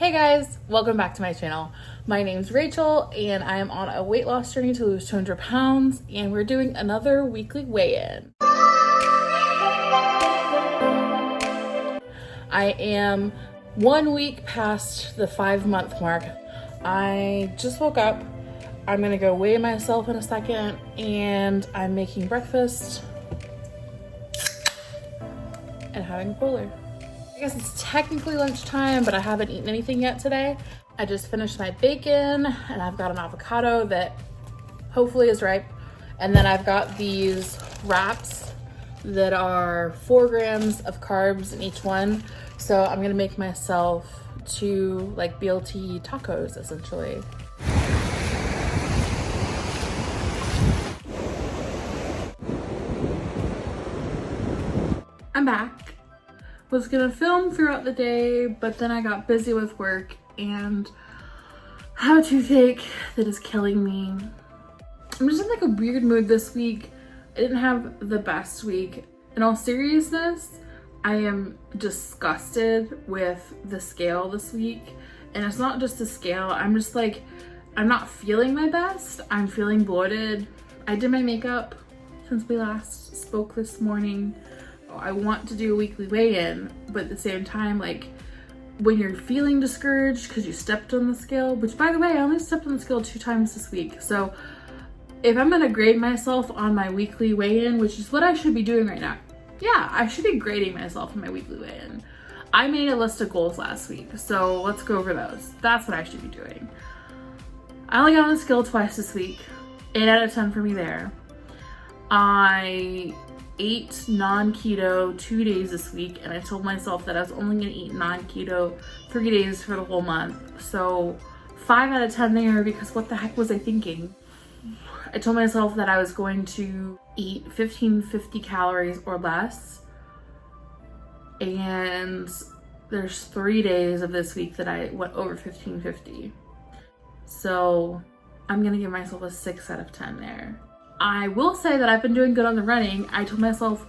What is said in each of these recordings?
Hey guys, welcome back to my channel. My name's Rachel and I am on a weight loss journey to lose 200 pounds and we're doing another weekly weigh-in. I am 1 week past the 5-month mark. I just woke up. I'm gonna go weigh myself in a second and I'm making breakfast and having a bowler. I guess it's technically lunchtime, but I haven't eaten anything yet today. I just finished my bacon and I've got an avocado that hopefully is ripe. And then I've got these wraps that are 4 grams of carbs in each one. So I'm gonna make myself 2 like BLT tacos essentially. I'm back. Was gonna film throughout the day, but then I got busy with work and I have a toothache that is killing me. I'm just in like a weird mood this week. I didn't have the best week. In all seriousness, I am disgusted with the scale this week. And it's not just the scale, I'm just like, I'm not feeling my best. I'm feeling bloated. I did my makeup since we last spoke this morning. I want to do a weekly weigh-in, but at the same time, like when you're feeling discouraged because you stepped on the scale, which by the way, I only stepped on the scale 2 times this week. So if I'm gonna grade myself on my weekly weigh-in, which is what I should be doing right now. Yeah, I should be grading myself on my weekly weigh-in. I made a list of goals last week, so let's go over those. That's what I should be doing. I only got on the scale twice this week. 8 out of 10 for me there. I ate non-keto 2 days this week and I told myself that I was only gonna eat non-keto 3 days for the whole month. So 5 out of 10 there, because what the heck was I thinking? I told myself that I was going to eat 1550 calories or less, and there's 3 days of this week that I went over 1550. So I'm gonna give myself a 6 out of 10 there. I will say that I've been doing good on the running. I told myself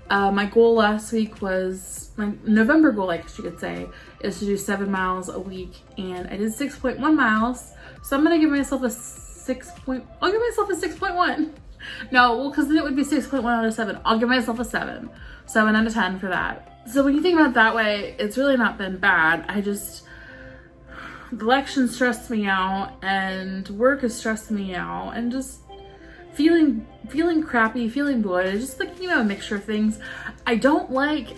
my goal last week was, my November goal, I guess you could say, is to do 7 miles a week, and I did 6.1 miles. So I'm gonna give myself a 6.1. No, well, because then it would be 6.1 out of 7. I'll give myself a 7 out of 10 for that. So when you think about it that way, it's really not been bad. The election stressed me out and work has stressed me out, and just feeling crappy, feeling bloated, just like, you know, a mixture of things.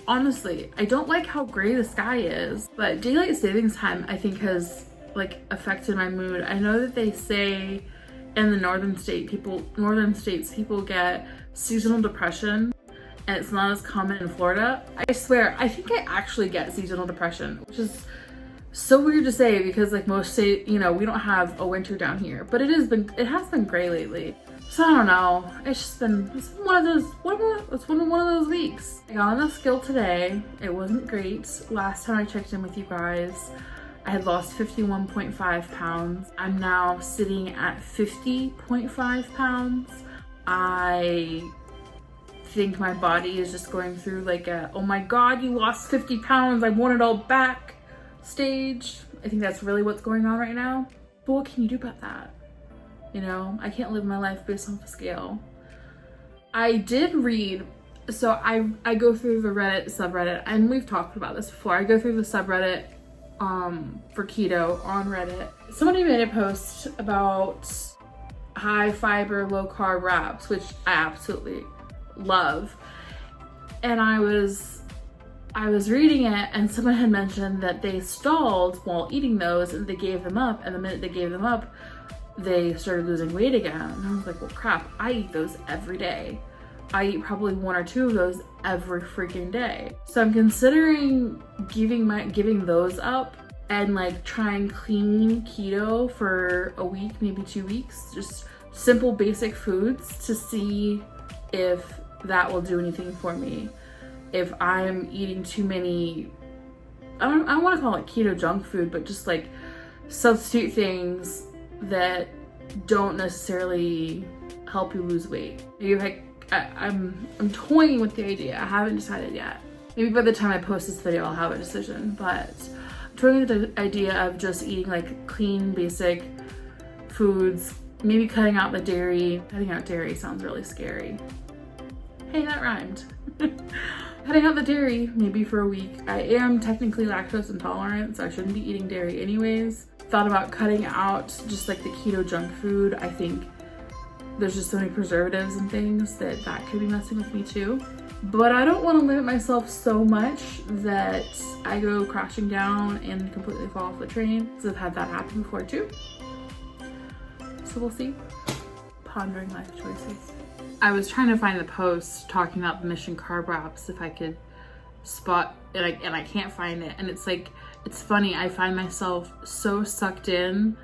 Honestly, I don't like how gray the sky is, but daylight savings time I think has like affected my mood. I know that they say in the northern states people get seasonal depression and it's not as common in Florida. I swear, I think I actually get seasonal depression, which is so weird to say because like most states, you know, we don't have a winter down here, but it has been gray lately. So I don't know, it's been one of those weeks. I got on the scale today. It wasn't great. Last time I checked in with you guys, I had lost 51.5 pounds. I'm now sitting at 50.5 pounds. I think my body is just going through like a, oh my God, you lost 50 pounds, I want it all back stage. I think that's really what's going on right now. But what can you do about that? You know, I can't live my life based off a scale. I did read, so I go through the Reddit subreddit, and we've talked about this before. I go through the subreddit for keto on Reddit. Somebody made a post about high fiber, low carb wraps, which I absolutely love. And I was reading it, and someone had mentioned that they stalled while eating those and they gave them up, and the minute they gave them up, they started losing weight again. And I was like, well crap, I eat those every day. I eat probably 1 or 2 of those every freaking day. So I'm considering giving those up and like trying clean keto for a week, maybe 2 weeks, just simple basic foods to see if that will do anything for me. If I'm eating too many, I don't want to call it keto junk food, but just like substitute things that don't necessarily help you lose weight. Maybe I'm toying with the idea. I haven't decided yet. Maybe by the time I post this video, I'll have a decision, but toying with the idea of just eating like clean, basic foods, maybe cutting out the dairy. Cutting out dairy sounds really scary. Hey, that rhymed. Cutting out the dairy maybe for a week. I am technically lactose intolerant, so I shouldn't be eating dairy anyways. Thought about cutting out just like the keto junk food. I think there's just so many preservatives and things that could be messing with me too. But I don't want to limit myself so much that I go crashing down and completely fall off the train, because I've had that happen before too. So we'll see. Pondering life choices. I was trying to find the post talking about the Mission carb wraps if I could spot it, and I can't find it. And it's like, it's funny, I find myself so sucked in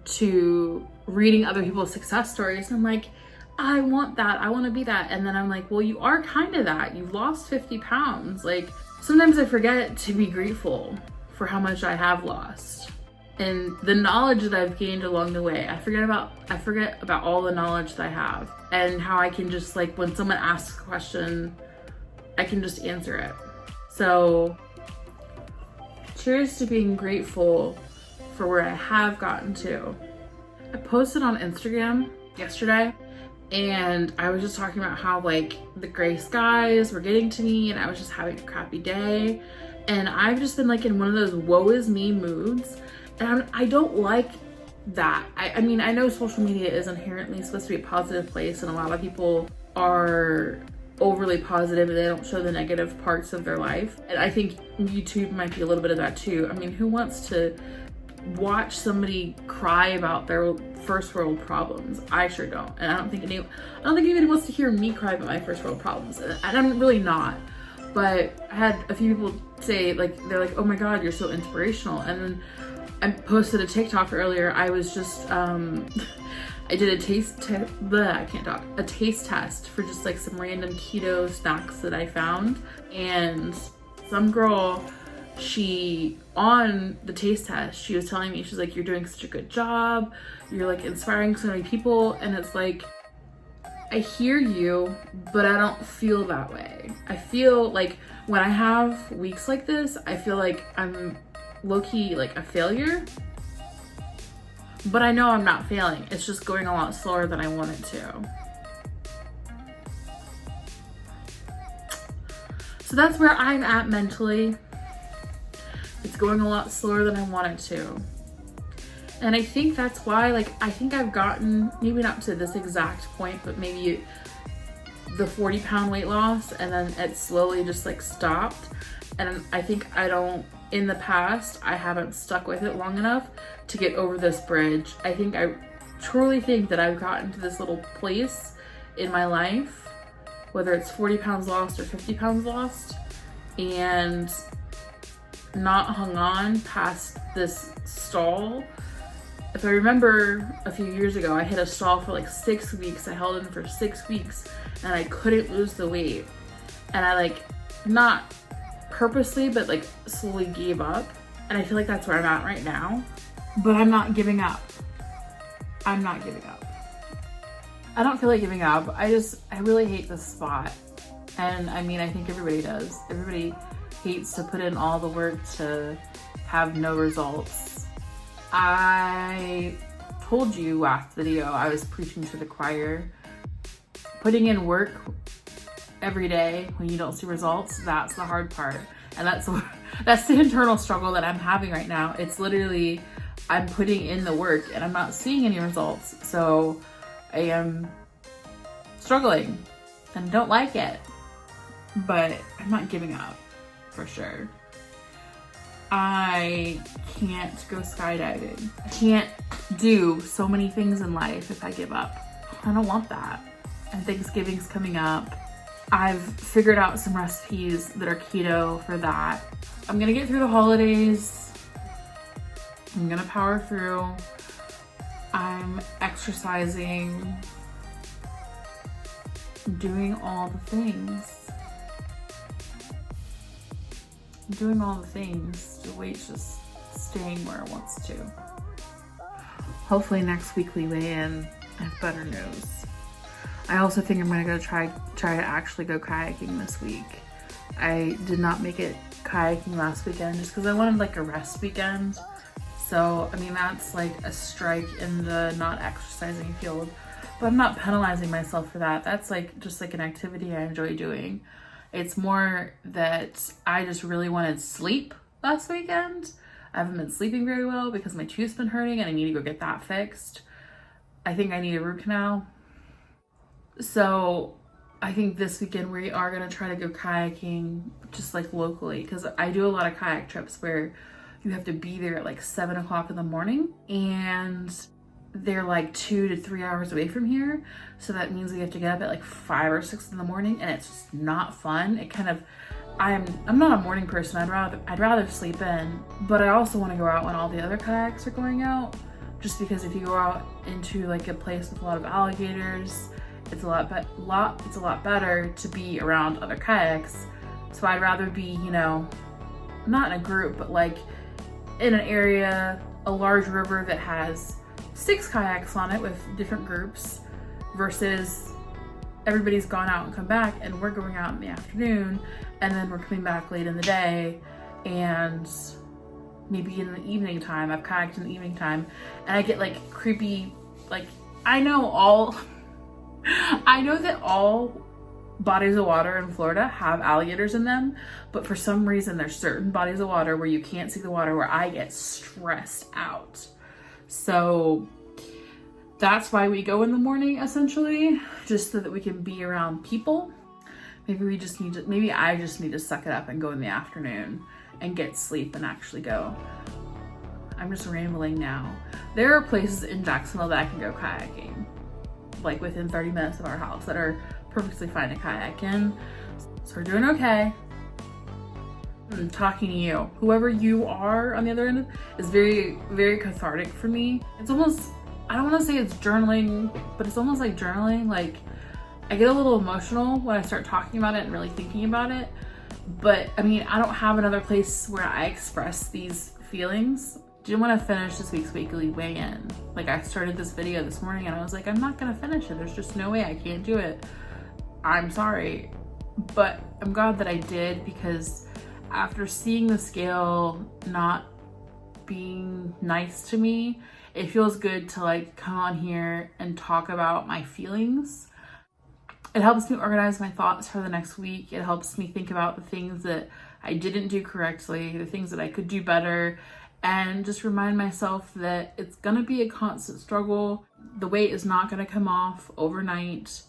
to reading other people's success stories. I'm like, I want that, I want to be that. And then I'm like, well, you are kind of that. You've lost 50 pounds. Like, sometimes I forget to be grateful for how much I have lost and the knowledge that I've gained along the way. I forget about all the knowledge that I have, and how I can just, like, when someone asks a question, I can just answer it. So cheers to being grateful for where I have gotten to. I posted on Instagram yesterday, and I was just talking about how, like, the gray skies were getting to me and I was just having a crappy day. And I've just been like in one of those woe is me moods. And I don't like that. I mean, I know social media is inherently supposed to be a positive place, and a lot of people are overly positive and they don't show the negative parts of their life. And I think YouTube might be a little bit of that too. I mean, who wants to watch somebody cry about their first world problems? I sure don't. And I don't think anybody wants to hear me cry about my first world problems. And I'm really not. But I had a few people say, like, they're like, oh my God, you're so inspirational. And then I posted a TikTok earlier. I was just, I did a taste test for just like some random keto snacks that I found. And some girl, she, on the taste test, she was telling me, she's like, you're doing such a good job. You're like inspiring so many people. And it's like, I hear you, but I don't feel that way. I feel like when I have weeks like this, I feel like I'm low-key like a failure, but I know I'm not failing. It's just going a lot slower than I want it to. So that's where I'm at mentally. It's going a lot slower than I want it to. And I think that's why, like, I think I've gotten, maybe not to this exact point, but maybe the 40-pound weight loss, and then it slowly just like stopped. And I think in the past, I haven't stuck with it long enough to get over this bridge. I truly think that I've gotten to this little place in my life, whether it's 40 pounds lost or 50 pounds lost, and not hung on past this stall. If I remember a few years ago, I hit a stall for like 6 weeks. I held in for 6 weeks and I couldn't lose the weight. And I, like, not purposely, but like slowly gave up. And I feel like that's where I'm at right now. But I'm not giving up. I'm not giving up. I don't feel like giving up. I really hate this spot. And I mean, I think everybody does. Everybody hates to put in all the work to have no results. I told you last video I was preaching to the choir. Putting in work every day when you don't see results, that's the hard part. And that's the internal struggle that I'm having right now. It's literally, I'm putting in the work and I'm not seeing any results. So I am struggling and don't like it, but I'm not giving up for sure. I can't go skydiving. I can't do so many things in life if I give up. I don't want that. And Thanksgiving's coming up. I've figured out some recipes that are keto for that. I'm gonna get through the holidays. I'm gonna power through. I'm exercising, doing all the things. I'm doing all the things. The weight's just staying where it wants to. Hopefully next week we weigh in, I have better news. I also think I'm gonna go try to actually go kayaking this week. I did not make it kayaking last weekend just because I wanted like a rest weekend. So, I mean, that's like a strike in the not exercising field, but I'm not penalizing myself for that. That's like just like an activity I enjoy doing. It's more that I just really wanted sleep last weekend. I haven't been sleeping very well because my tooth's been hurting and I need to go get that fixed. I think I need a root canal. So I think this weekend we are gonna try to go kayaking just like locally, because I do a lot of kayak trips where you have to be there at like 7 o'clock in the morning and they're like 2 to 3 hours away from here. So that means we have to get up at like 5 or 6 in the morning, and it's just not fun. It kind of, I'm not a morning person. I'd rather sleep in, but I also want to go out when all the other kayaks are going out, just because if you go out into like a place with a lot of alligators, it's a lot better to be around other kayaks. So I'd rather be, you know, not in a group, but like in an area, a large river that has 6 kayaks on it with different groups, versus everybody's gone out and come back and we're going out in the afternoon and then we're coming back late in the day, and maybe in the evening time, I've kayaked in the evening time and I get like creepy, like I know that all bodies of water in Florida have alligators in them, but for some reason there's certain bodies of water where you can't see the water where I get stressed out. So that's why we go in the morning, essentially, just so that we can be around people. Maybe I just need to suck it up and go in the afternoon and get sleep and actually go. I'm just rambling now. There are places in Jacksonville that I can go kayaking, like within 30 minutes of our house, that are perfectly fine to kayak in. So we're doing okay. I'm talking to you. Whoever you are on the other end is very, very cathartic for me. It's almost, I don't want to say it's journaling, but it's almost like journaling. Like, I get a little emotional when I start talking about it and really thinking about it. But I mean, I don't have another place where I express these feelings. Didn't want to finish this week's weekly weigh-in. Like, I started this video this morning and I was like, I'm not gonna finish it. There's just no way, I can't do it. I'm sorry. But I'm glad that I did, because after seeing the scale not being nice to me, it feels good to like come on here and talk about my feelings. It helps me organize my thoughts for the next week. It helps me think about the things that I didn't do correctly, the things that I could do better, and just remind myself that it's gonna be a constant struggle. The weight is not gonna come off overnight.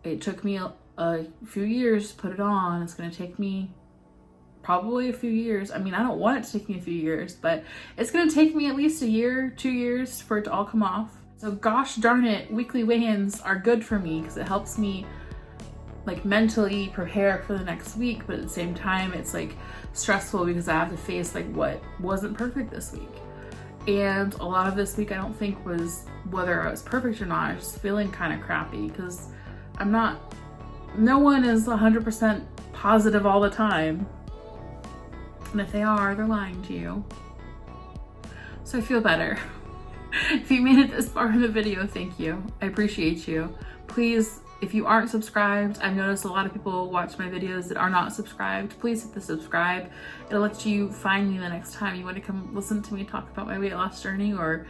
It took me a few years to put it on. It's gonna take me probably a few years. I mean, I don't want it to take me a few years, but it's gonna take me at least a year, 2 years for it to all come off. So gosh darn it, weekly weigh-ins are good for me because it helps me like mentally prepare for the next week, but at the same time it's like stressful because I have to face like what wasn't perfect this week. And a lot of this week I don't think was whether I was perfect or not. I was just feeling kind of crappy because no one is 100% positive all the time. And if they are, they're lying to you. So I feel better. If you made it this far in the video, thank you. I appreciate you. Please, if you aren't subscribed, I've noticed a lot of people watch my videos that are not subscribed. Please hit the subscribe. It'll let you find me the next time you want to come listen to me talk about my weight loss journey, or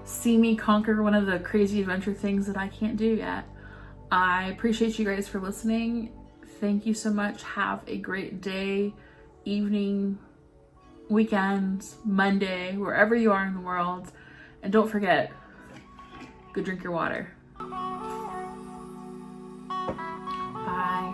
see me conquer one of the crazy adventure things that I can't do yet. I appreciate you guys for listening. Thank you so much. Have a great day, evening, weekend, Monday, wherever you are in the world. And don't forget, go drink your water. Bye.